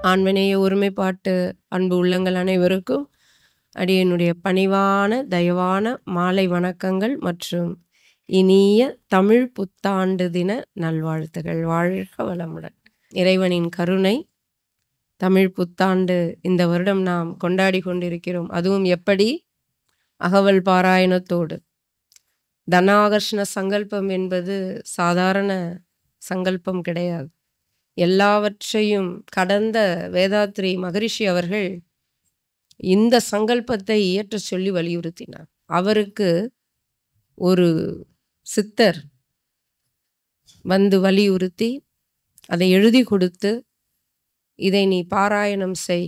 ஆண்மநேய ஒருமைப்பாட்டு அன்பு உள்ளங்கள் அனைவருக்கும் அடியனுடைய பணிவான தயவான மாலை வணக்கங்கள் மற்றும் இனிய தமிழ் புத்தாண்டு தின நல்வாழ்த்துகள். வாழ்க வளமுடன். இறைவனின் கருணை, தமிழ் புத்தாண்டு இந்த வருடம் நாம் கொண்டாடி கொண்டிருக்கிறோம். அதுவும் எப்படி? அகவல் பாராயணத்தோடு. தனாகர்ஷ்ண சங்கல்பம் என்பது சாதாரண சங்கல்பம் கிடையாது. எல்லாவற்றையும் கடந்த வேதாத்ரி மகரிஷி அவர்கள் இந்த சங்கல்பத்தை இயற்ற சொல்லி வலியுறுத்தினார். அவருக்கு ஒரு சித்தர் வந்து வலியுறுத்தி அதை எழுதி கொடுத்து, இதை நீ பாராயணம் செய்,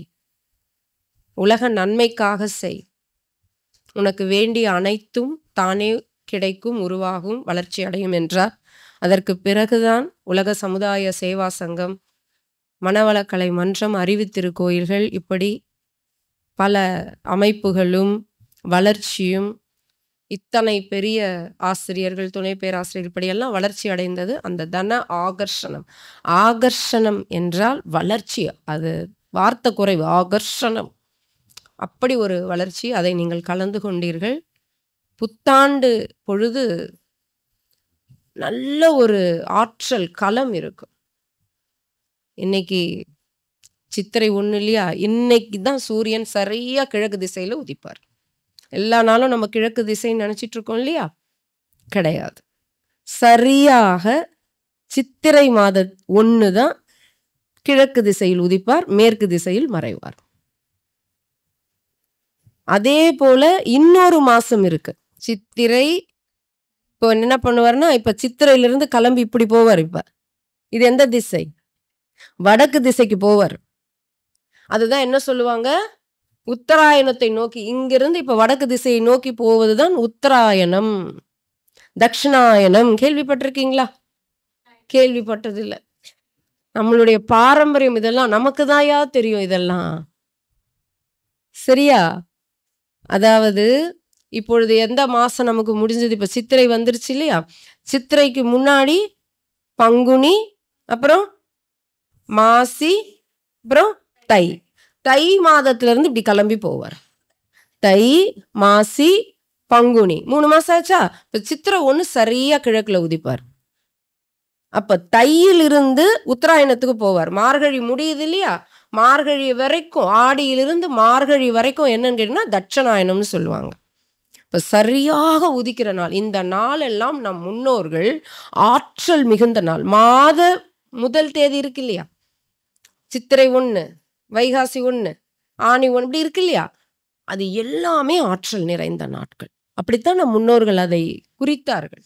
உலக நன்மைக்காக செய், உனக்கு வேண்டிய அனைத்தும் தானே கிடைக்கும், உருவாகும், வளர்ச்சி அடையும் என்றார். அதற்கு பிறகுதான் உலக சமுதாய சேவா சங்கம், மனவளக்கலை மன்றம், அறிவுத்திருக்கோயில்கள், இப்படி பல அமைப்புகளும் வளர்ச்சியும், இத்தனை பெரிய ஆசிரியர்கள், துணை பேராசிரியர்கள், இப்படியெல்லாம் வளர்ச்சி அடைந்தது அந்த தன ஆகர்ஷணம். ஆகர்ஷணம் என்றால் வளர்ச்சி, அது வார்த்தை குறைவு. ஆகர்ஷணம், அப்படி ஒரு வளர்ச்சி. அதை நீங்கள் கலந்து கொண்டீர்கள். புத்தாண்டு பொழுது நல்ல ஒரு ஆற்றல் களம் இருக்கும். இன்னைக்கு சித்திரை 1 இல்லையா? இன்னைக்கு தான் சூரியன் சரியா கிழக்கு திசையில உதிப்பார். எல்லா நாளும் நம்ம கிழக்கு திசைன்னு நினைச்சிட்டு இருக்கோம் இல்லையா? கிடையாது. சரியாக சித்திரை மாத 1 தான் கிழக்கு திசையில் உதிப்பார், மேற்கு திசையில் மறைவார். அதே போல இன்னொரு மாசம் இருக்கு, சித்திரை. இப்போ என்ன பண்ணுவார்னா, இப்ப சித்திரையிலிருந்து கிளம்பி இப்படி போவார். இப்ப இது எந்த திசை? வடக்கு திசைக்கு போவார். அதுதான் என்ன சொல்லுவாங்க? உத்தராயணத்தை நோக்கி. இங்கிருந்து இப்ப வடக்கு திசையை நோக்கி போவதுதான் உத்தராயணம். தட்சிணாயனம் கேள்விப்பட்டிருக்கீங்களா? கேள்விப்பட்டதில்லை. நம்மளுடைய பாரம்பரியம் இதெல்லாம் நமக்கு தாயா தெரியும். இதெல்லாம் சரியா? அதாவது இப்பொழுது எந்த மாசம் நமக்கு முடிஞ்சது? இப்ப சித்திரை வந்துருச்சு இல்லையா? சித்திரைக்கு முன்னாடி பங்குனி, அப்புறம் மாசி, அப்புறம் தை. தை மாதத்துல இருந்து இப்படி கிளம்பி போவார். தை, மாசி, பங்குனி 3 மாசம் ஆச்சா? இப்ப சித்திரை 1 சரியா கிழக்குல உதிப்பார். அப்ப தையிலிருந்து உத்தராயணத்துக்கு போவார். மார்கழி முடியுது இல்லையா? மார்கழி வரைக்கும், ஆடியிலிருந்து மார்கழி வரைக்கும் என்னன்னு கேட்டீங்கன்னா தட்சணாயனம்னு சொல்லுவாங்க. இப்ப சரியாக உதிக்கிற நாள். இந்த நாள் எல்லாம் நம் முன்னோர்கள் ஆற்றல் மிகுந்த நாள். மாத முதல் தேதி இருக்கு இல்லையா? சித்திரை 1, வைகாசி 1, ஆனி 1, இப்படி இருக்கு இல்லையா? அது எல்லாமே ஆற்றல் நிறைந்த நாட்கள். அப்படித்தான் நம் முன்னோர்கள் அதை குறித்தார்கள்.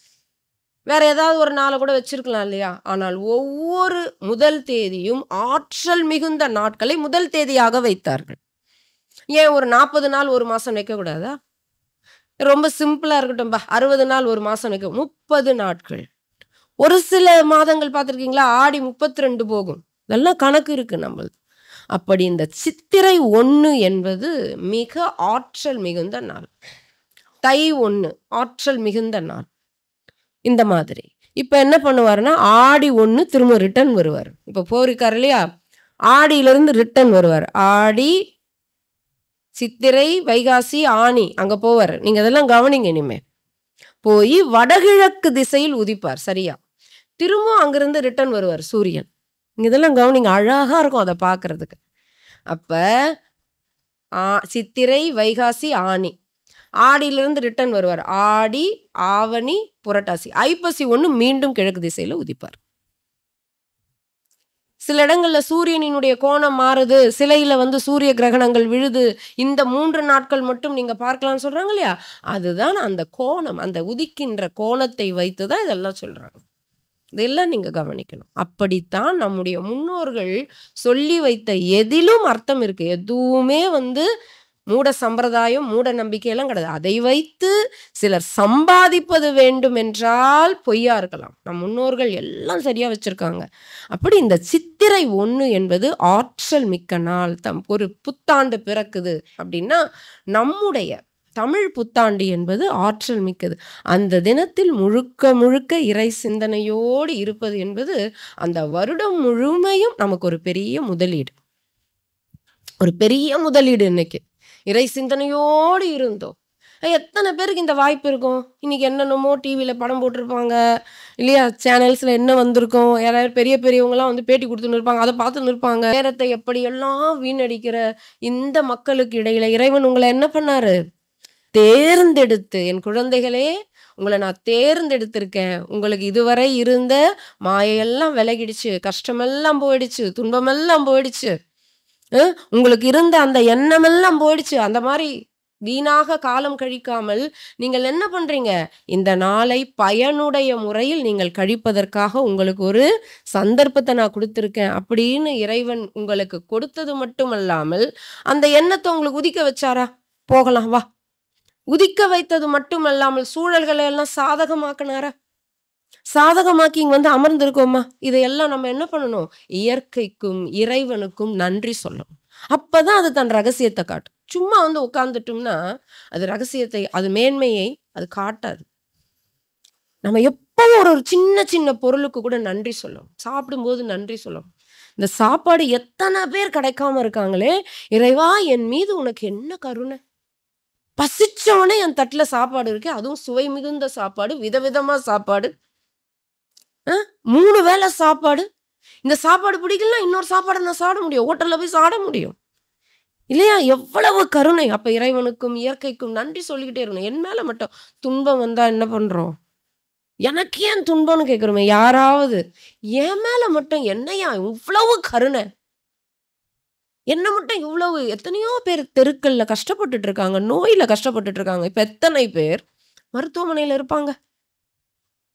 வேற ஏதாவது ஒரு நாளை கூட வச்சிருக்கலாம் இல்லையா? ஆனால் ஒவ்வொரு முதல் தேதியும் ஆற்றல் மிகுந்த நாட்களை முதல் தேதியாக வைத்தார்கள். ஏன் ஒரு 40 நாள் ஒரு மாசம் வைக்கக்கூடாதா? ரொம்ப சிம்பிளா இருக்கட்டும், 60 நாள் ஒரு மாசம் வைக்க, 30 நாட்கள். ஒரு சில மாதங்கள் பார்த்துருக்கீங்களா? ஆடி 32 போகும். இதெல்லாம் கணக்கு இருக்கு நம்மளுக்கு. அப்படி இந்த சித்திரை 1 என்பது மிக ஆற்றல் மிகுந்த நாள். தை 1 ஆற்றல் மிகுந்த நாள். இந்த மாதிரி இப்ப என்ன பண்ணுவாருன்னா, ஆடி 1 திரும்ப ரிட்டர்ன் வருவார். இப்ப போயிருக்காரு இல்லையா? ஆடியிலிருந்து ரிட்டர்ன் வருவார். ஆடி, சித்திரை, வைகாசி, ஆனி அங்க போவார். நீங்க அதெல்லாம் கவனிங்க. இனிமே போய் வடகிழக்கு திசையில் உதிப்பார். சரியா? திரும்ப அங்கிருந்து ரிட்டர்ன் வருவார் சூரியன். நீங்க இதெல்லாம் கவனிங்க, அழகா இருக்கும் அதை பார்க்கறதுக்கு. அப்ப சித்திரை, வைகாசி, ஆனி. ஆடியிலிருந்து ரிட்டர்ன் வருவார். ஆடி, ஆவணி, புரட்டாசி. ஐப்பசி 1 மீண்டும் கிழக்கு திசையில உதிப்பார். சில இடங்கள்ல சூரியனினுடைய கோணம் மாறுது, சிலையில வந்து சூரிய கிரகணங்கள் விழுது, இந்த 3 நாட்கள் மட்டும் நீங்க பார்க்கலாம்னு சொல்றாங்க இல்லையா? அதுதான் அந்த கோணம், அந்த உதிக்கின்ற கோணத்தை வைத்துதான் இதெல்லாம் சொல்றாங்க. இதெல்லாம் நீங்க கவனிக்கணும். அப்படித்தான் நம்முடைய முன்னோர்கள் சொல்லி வைத்த எதிலும் அர்த்தம் இருக்கு. எதுவுமே வந்து மூட சம்பிரதாயம், மூட நம்பிக்கையெல்லாம் கிடையாது. அதை வைத்து சிலர் சம்பாதிப்பது வேண்டும் என்றால் பொய்யா இருக்கலாம். நம் முன்னோர்கள் எல்லாம் சரியா வச்சிருக்காங்க. அப்படி இந்த சித்திரை 1 என்பது ஆற்றல் மிக்க நாள். ஒரு புத்தாண்டு பிறக்குது அப்படின்னா, நம்முடைய தமிழ் புத்தாண்டு என்பது ஆற்றல் மிக்கது. அந்த தினத்தில் முழுக்க முழுக்க இறை சிந்தனையோடு இருப்பது என்பது அந்த வருடம் முழுமையும் நமக்கு ஒரு பெரிய முதலீடு. ஒரு பெரிய முதலீடு இன்னைக்கு. இறை சிந்தனையோடு இருந்தோம். எத்தனை பேருக்கு இந்த வாய்ப்பு இருக்கும்? இன்னைக்கு என்னென்னமோ டிவியில படம் போட்டிருப்பாங்க இல்லையா? சேனல்ஸ்ல என்ன வந்திருக்கும்? யாராவது பெரிய பெரியவங்கலாம் வந்து பேட்டி குடுத்துன்னு இருப்பாங்க. அத பார்த்துன்னு இருப்பாங்க. நேரத்தை எப்படியெல்லாம் வீணடிக்கிற இந்த மக்களுக்கு இடையில இறைவன் உங்கள என்ன பண்ணாரு? தேர்ந்தெடுத்து, என் குழந்தைகளே, உங்கள நான் தேர்ந்தெடுத்திருக்கேன். உங்களுக்கு இதுவரை இருந்த மாயையெல்லாம் விலகிடுச்சு, கஷ்டமெல்லாம் போயிடுச்சு, துன்பமெல்லாம் போயிடுச்சு. உங்களுக்கு இருந்த அந்த எண்ணமெல்லாம் போயிடுச்சு. அந்த மாரி வீணாக காலம் கழிக்காமல் நீங்கள் என்ன பண்றீங்க? இந்த நாளை பயனுடைய முறையில் நீங்கள் கழிப்பதற்காக உங்களுக்கு ஒரு சந்தர்ப்பத்தை நான் குடுத்திருக்கேன். அப்படின்னு இறைவன் உங்களுக்கு கொடுத்தது மட்டுமல்லாமல், அந்த எண்ணத்த உங்களுக்கு உதிக்க வச்சாரா? போகலாம் வா. உதிக்க வைத்தது மட்டுமல்லாமல் சூழல்களை எல்லாம் சாதகமாக்குனாரா? சாதகமாக்கி இங்க வந்து அமர்ந்திருக்கோமா? இதையெல்லாம் நம்ம என்ன பண்ணணும்? இயற்கைக்கும் இறைவனுக்கும் நன்றி சொல்லணும். அப்பதான் அது தன் ரகசியத்தை காட்டும். சும்மா வந்து உட்கார்ந்துட்டோம்னா அது ரகசியத்தை, அது மேன்மையை அது காட்டாது. நம்ம எப்பவும் ஒரு சின்ன சின்ன பொருளுக்கு கூட நன்றி சொல்லணும். சாப்பிடும்போது நன்றி சொல்லணும். இந்த சாப்பாடு எத்தனை பேர் கிடைக்காம இருக்காங்களே, இறைவா என் மீது உனக்கு என்ன கருணை. பசிச்சவனே என் தட்டுல சாப்பாடு இருக்கு, அதுவும் சுவை மிகுந்த சாப்பாடு, விதவிதமா சாப்பாடு, 3 வேளை சாப்பாடு. இந்த சாப்பாடு பிடிக்கலன்னா இன்னொரு சாப்பாடை நான் சாப்பிட முடியும், ஹோட்டல்ல போய் சாப்பிட முடியும் இல்லையா? எவ்வளவு கருணை. அப்ப இறைவனுக்கும் இயற்கைக்கும் நன்றி சொல்லிக்கிட்டே இருக்கணும். என் மேல மட்டும் துன்பம் வந்தா என்ன பண்றோம்? எனக்கு ஏன் துன்பம்னு கேட்கிறோமே யாராவது. என் மேல மட்டும் என்னையா இவ்வளவு கருணை, என்ன மட்டும் இவ்வளவு. எத்தனையோ பேர் தெருக்கள்ல கஷ்டப்பட்டுட்டு இருக்காங்க, நோயில கஷ்டப்பட்டுட்டு இருக்காங்க. இப்ப எத்தனை பேர் மருத்துவமனையில இருப்பாங்க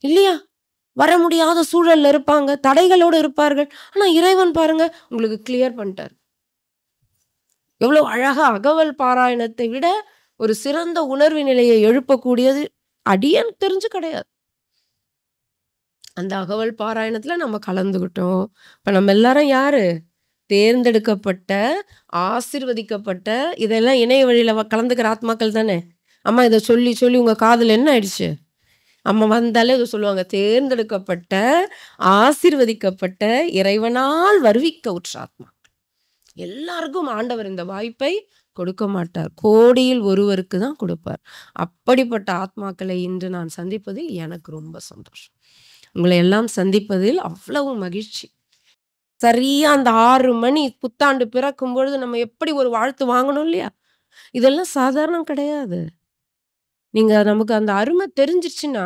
இல்லையா? வர முடியாத சூழல்ல இருப்பாங்க, தடைகளோடு இருப்பார்கள். ஆனா இறைவன் பாருங்க உங்களுக்கு கிளியர் பண்ணிட்டார். எவ்வளவு அழகா அகவல் பாராயணத்தை விட ஒரு சிறந்த உணர்வு நிலையை எழுப்பக்கூடியது அடியன் தெரிஞ்சு கிடையாது. அந்த அகவல் பாராயணத்துல நம்ம கலந்துகிட்டோம். இப்ப நம்ம எல்லாரும் யாரு? தேர்ந்தெடுக்கப்பட்ட, ஆசீர்வதிக்கப்பட்ட, இதெல்லாம் இணைய வழியில கலந்துக்கிற ஆத்மாக்கள் தானே. அம்மா இதை சொல்லி சொல்லி உங்க காதுல என்ன ஆயிடுச்சு? அம்மா வந்தாலே இதை சொல்லுவாங்க, தேர்ந்தெடுக்கப்பட்ட, ஆசீர்வதிக்கப்பட்ட, இறைவனால் வருவிக்க உற்ற ஆத்மா. எல்லாருக்கும் ஆண்டவர் இந்த வாய்ப்பை கொடுக்க மாட்டார். கோடியில் ஒருவருக்கு தான் கொடுப்பார். அப்படிப்பட்ட ஆத்மாக்களை இன்று நான் சந்திப்பதில் எனக்கு ரொம்ப சந்தோஷம். உங்களை எல்லாம் சந்திப்பதில் அவ்வளவு மகிழ்ச்சி. சரியா அந்த 6 மணி புத்தாண்டு பிறக்கும் பொழுது நம்ம எப்படி ஒரு வாழ்த்து வாங்கணும் இல்லையா? இதெல்லாம் சாதாரணம் கிடையாது. நீங்க நமக்கு அந்த அருமை தெரிஞ்சிருச்சுன்னா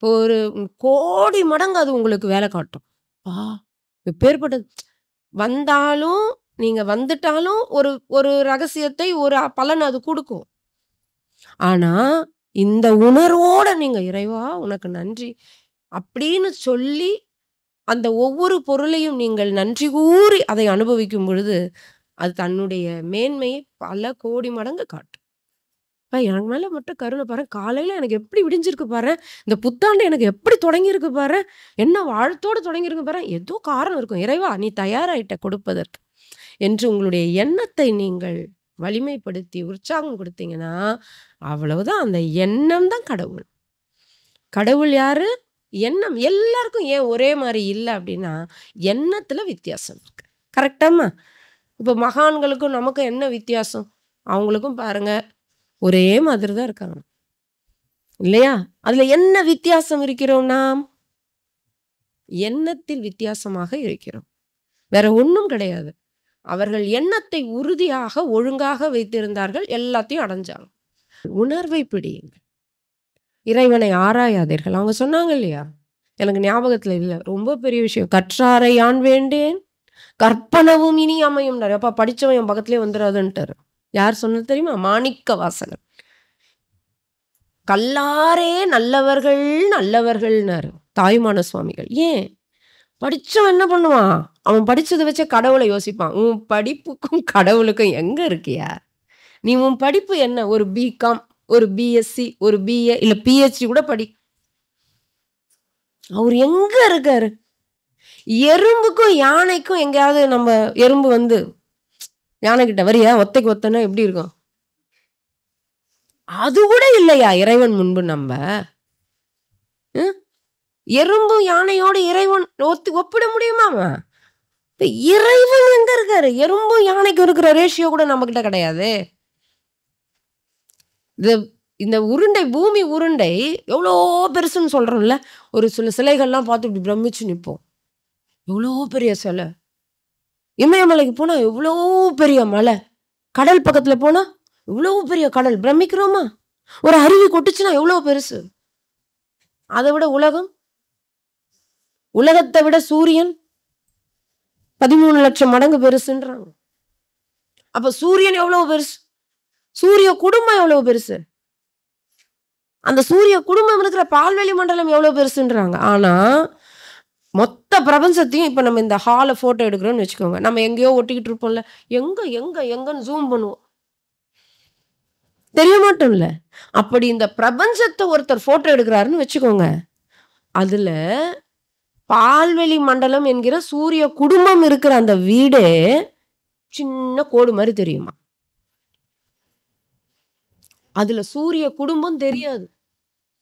ஒரு கோடி மடங்கு அது உங்களுக்கு வேலை காட்டும். எப்பேற்பட்டது வந்தாலும், நீங்க வந்துட்டாலும் ஒரு ஒரு ரகசியத்தை, ஒரு பலன் அது கொடுக்கும். ஆனா இந்த உணர்வோட நீங்க இறைவா உனக்கு நன்றி அப்படின்னு சொல்லி அந்த ஒவ்வொரு பொருளையும் நீங்கள் நன்றி கூறி அதை அனுபவிக்கும் பொழுது அது தன்னுடைய மேன்மையை பல கோடி மடங்கு காட்டும். எனக்கு மேல மட்டும் கருணை பாரு. காலையில எனக்கு எப்படி விடிஞ்சிருக்கு பாரு. இந்த புத்தாண்டு எனக்கு எப்படி தொடங்கியிருக்கு பாரு. என்ன வாழ்த்தோடு தொடங்கியிருக்கு பாரு. ஏதோ காரணம் இருக்கும். இறைவா நீ தயாராயிட்ட கொடுப்பதற்கு என்று உங்களுடைய எண்ணத்தை நீங்கள் வலிமைப்படுத்தி உற்சாகம் கொடுத்தீங்கன்னா அவ்வளவுதான். அந்த எண்ணம் தான் கடவுள். கடவுள் யாரு? எண்ணம். எல்லாருக்கும் ஏன் ஒரே மாதிரி இல்லை அப்படின்னா எண்ணத்துல வித்தியாசம் இருக்கு. கரெக்டாமா? இப்போ மகான்களுக்கும் நமக்கும் என்ன வித்தியாசம்? அவங்களுக்கும் பாருங்க ஒரே மாதிரி தான் இருக்காங்க இல்லையா? அதுல என்ன வித்தியாசம் இருக்கிறோம்? நாம் எண்ணத்தில் வித்தியாசமாக இருக்கிறோம், வேற ஒண்ணும் கிடையாது. அவர்கள் எண்ணத்தை உறுதியாக ஒழுங்காக வைத்திருந்தார்கள், எல்லாத்தையும் அடைஞ்சாங்க. உணர்வை பிடியுங்கள், இறைவனை ஆராயாதீர்கள். அவங்க சொன்னாங்க இல்லையா, எனக்கு ஞாபகத்துல இல்லை, ரொம்ப பெரிய விஷயம். கற்றாரை யான் வேண்டேன் கற்பனவும் இனி அமையும். அப்பா படிச்சவன் என் பக்கத்துலேயே வந்துடாதுன்ட்டாரு. யார் சொன்னது தெரியுமா? மாணிக்க வாசகர். கல்லாரே நல்லவர்கள் நல்லவர்கள்னாரு தாயுமான சுவாமிகள். ஏன்? படிச்சவன் என்ன பண்ணுவான்? அவன் படிச்சதை வச்ச கடவுளை யோசிப்பான். உன் படிப்புக்கும் கடவுளுக்கும் எங்க இருக்கியா? நீ உன் படிப்பு என்ன? ஒரு பிகாம், ஒரு பிஎஸ்சி, ஒரு பிஏ, இல்ல பிஹெச்டி கூட படி. அவர் எங்க இருக்காரு? எறும்புக்கும் யானைக்கும் எங்கேயாவது நம்ம எறும்பு வந்து யானை கிட்ட வரியா ஒத்தைக்கு ஒத்தனா எப்படி இருக்கும்? அது கூட இல்லையா இறைவன் முன்பு? நம்ம எறும்பு யானையோடு இறைவன் ஒப்பிட முடியுமா? இறைவன் எங்க இருக்காரு? எறும்பும் யானைக்கும் இருக்கிற ரேஷியோ கூட நம்ம கிட்ட கிடையாது. இந்த உருண்டை, பூமி உருண்டை எவ்வளோ பெருசுன்னு சொல்றோம்ல. ஒரு சில சிலைகள்லாம் பார்த்து இப்படி பிரமிச்சு நிற்போம். எவ்வளோ பெரிய சிலை. இமயமலைக்கு போனா எவ்வளோ பெரிய மலை. கடல் பக்கத்துல போனா இவ்வளோ பெரிய கடல். பிரமிக்கிறோமா? ஒரு அருவி கொட்டுச்சுன்னா எவ்வளோ பெருசு. அதை விட உலகத்தை விட சூரியன் 13 லட்சம் மடங்கு பெருசுன்றாங்க. அப்ப சூரியன் எவ்வளவு பெருசு, சூரிய குடும்பம் எவ்வளவு பெருசு, அந்த சூரிய குடும்பம் இருக்கிற பால்வெளி மண்டலம் எவ்வளவு பெருசுன்றாங்க. ஆனா மொத்த பிரபஞ்சத்தையும் இப்ப நம்ம இந்த ஹால போட்டோ எடுக்கிறோம்னு வச்சுக்கோங்க, நம்ம எங்கேயோ ஒட்டிக்கிட்டு இருப்போம்ல, எங்கன்னு ஜூம் பண்ணுவோம், தெரிய மாட்டோம்ல. அப்படி இந்த பிரபஞ்சத்தை ஒருத்தர் போட்டோ எடுக்கிறாருன்னு வச்சுக்கோங்க, அதுல பால்வெளி மண்டலம் என்கிற சூரிய குடும்பம் இருக்கிற அந்த வீடே சின்ன கோடு மாதிரி தெரியுமா. அதுல சூரிய குடும்பம் தெரியாது,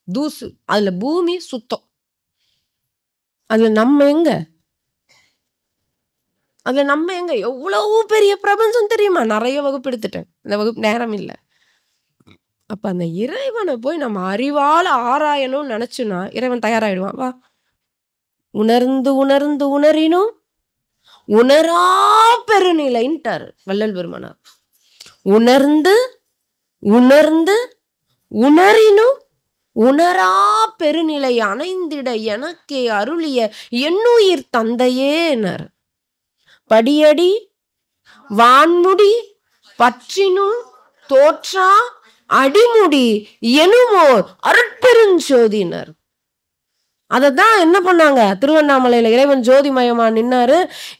தூசு. அதுல பூமி சுத்தம். அதுல நம்ம எங்க எவ்வளவு பெரிய பிரபஞ்சம் தெரியுமா. நிறைய வகுப்பு எடுத்துட்டேன், இந்த வகுப்பு நேரம் இல்லை. அப்ப அந்த இறைவனை போய் நம்ம அறிவால ஆராயணும்னு நினைச்சுன்னா இறைவன் தயாராயிடுவான். வா, உணர்ந்து உணர்ந்து உணரினும் உணரா பெருநிலைன்ட்டார் வள்ளல் பெருமானார். உணர்ந்து உணர்ந்து உணரினும் உணரா பெருநிலை அணைந்திட எனக்கே அருளிய என்னுயிர் தந்தையேனர். படியடி வான்முடி பற்றினும் தோற்றா அடிமுடி எனுமோர் அருட்பெருஞ்சோதினர். அததான் என்ன பண்ணாங்க, திருவண்ணாமலையில இறைவன் ஜோதிமயமா நின்னாரு.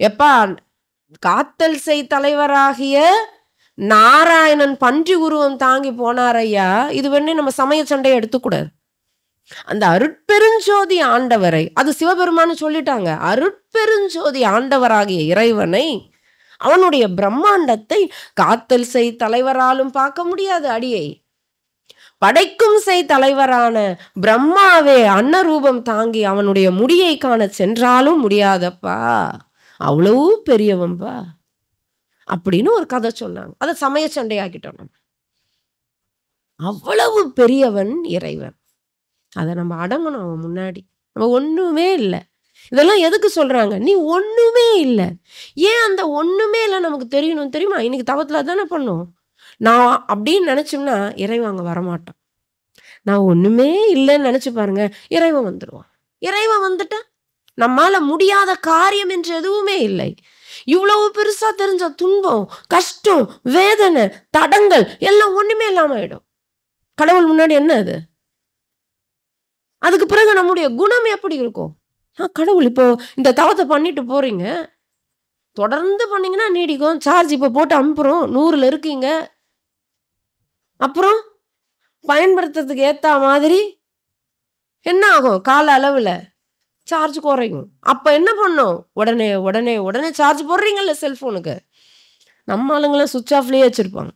எப்பா, காத்தல் செய் தலைவராகிய நாராயணன் பன்றி உருவம் தாங்கி போனார் ஐயா. இது வேணே நம்ம சமய சண்டையை எடுத்துக்கூடாது. அந்த அருட்பெருஞ்சோதி ஆண்டவரை, அது சிவபெருமான்னு சொல்லிட்டாங்க, அருட்பெருஞ்சோதி ஆண்டவராகிய இறைவனை, அவனுடைய பிரம்மாண்டத்தை காத்தல் செய் தலைவராலும் பார்க்க முடியாது. அடியை படைக்கும் செய் தலைவரான பிரம்மாவே அன்னரூபம் தாங்கி அவனுடைய முடியை காண சென்றாலும் முடியாதப்பா, அவ்வளவு பெரியவன்பா அப்படின்னு ஒரு கதை சொன்னாங்க. அதை சமய சண்டையாக்கிட்டோம் நம்ம. அவ்வளவு பெரியவன் இறைவன். அதை நம்ம அடங்கணும் அவன் முன்னாடி. நம்ம ஒண்ணுமே இல்லை. இதெல்லாம் எதுக்கு சொல்றாங்க, நீ ஒண்ணுமே இல்லை. ஏன் அந்த ஒண்ணுமே இல்லை நமக்கு தெரியணும் தெரியுமா? இன்னைக்கு தவத்துல தானே பண்ணும். நான் அப்படின்னு நினைச்சோம்னா இறைவன் அங்க வரமாட்டான். நான் ஒண்ணுமே இல்லைன்னு நினைச்சு பாருங்க, இறைவன் வந்துடுவான். இறைவன் வந்துட்டா நம்மால முடியாத காரியம் என்று எதுவுமே இல்லை. இவ்வளவு பெருசா தெரிஞ்ச துன்பம், கஷ்டம், வேதனை, தடங்கள் எல்லாம் ஒண்ணுமே இல்லாம ஆயிடும். கடவுள் முன்னாடி என்ன அது? அதுக்கு பிறகு நம்முடைய குணம் எப்படி இருக்கும்? கடவுள் இப்போ இந்த தவத்தை பண்ணிட்டு போறீங்க, தொடர்ந்து பண்ணீங்கன்னா நீடிக்கும். சார்ஜ் இப்ப போட்டு அனுப்புறோம், 100ல இருக்கீங்க. அப்புறம் பயன்படுத்துறதுக்கு ஏத்த மாதிரி என்ன ஆகும், கால அளவுல சார்ஜ் குறையும். அப்ப என்ன பண்ணும், உடனே உடனே உடனே சார்ஜ் போடுறீங்கல்ல செல்போனுக்கு. நம்ம ஆளுங்களாம் சுவிட்ச் ஆஃப்லயே வச்சிருப்பாங்க.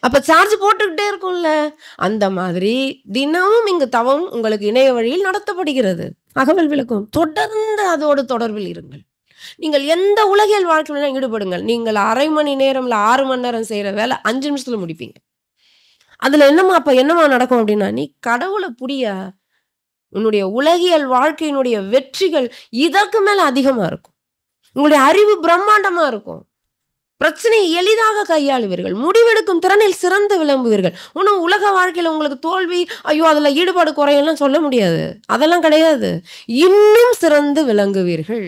அப்ப சார்ஜ் போட்டுக்கிட்டே இருக்கும்ல. அந்த மாதிரி தினமும் இங்கு தவம் உங்களுக்கு இணைய வழியில் நடத்தப்படுகிறது. அகவல் விளக்கம் தொடர்ந்து அதோடு தொடர்பில் இருங்கள். நீங்கள் எந்த உலகியல் வாழ்க்கையில ஈடுபடுங்கள். நீங்கள் அரை மணி நேரம்ல 6 மணி நேரம் செய்யற வேலை 5 நிமிஷத்துல முடிப்பீங்க. அதுல என்னமா நடக்கும் அப்படின்னா, நீ கடவுளை புரியா, உன்னுடைய உலகியல் வாழ்க்கையினுடைய வெற்றிகள் இதற்கு மேல அதிகமா இருக்கும். உங்களுடைய அறிவு பிரம்மாண்டமா இருக்கும். பிரச்சனையை எளிதாக கையாளுவீர்கள். முடிவெடுக்கும் திறனில் சிறந்து விளம்புவீர்கள். ஒன்றும் உலக வாழ்க்கையில உங்களுக்கு தோல்வி, ஐயோ அதுல ஈடுபாடு குறையெல்லாம் சொல்ல முடியாது. அதெல்லாம் கிடையாது. இன்னும் சிறந்து விளங்குவீர்கள்.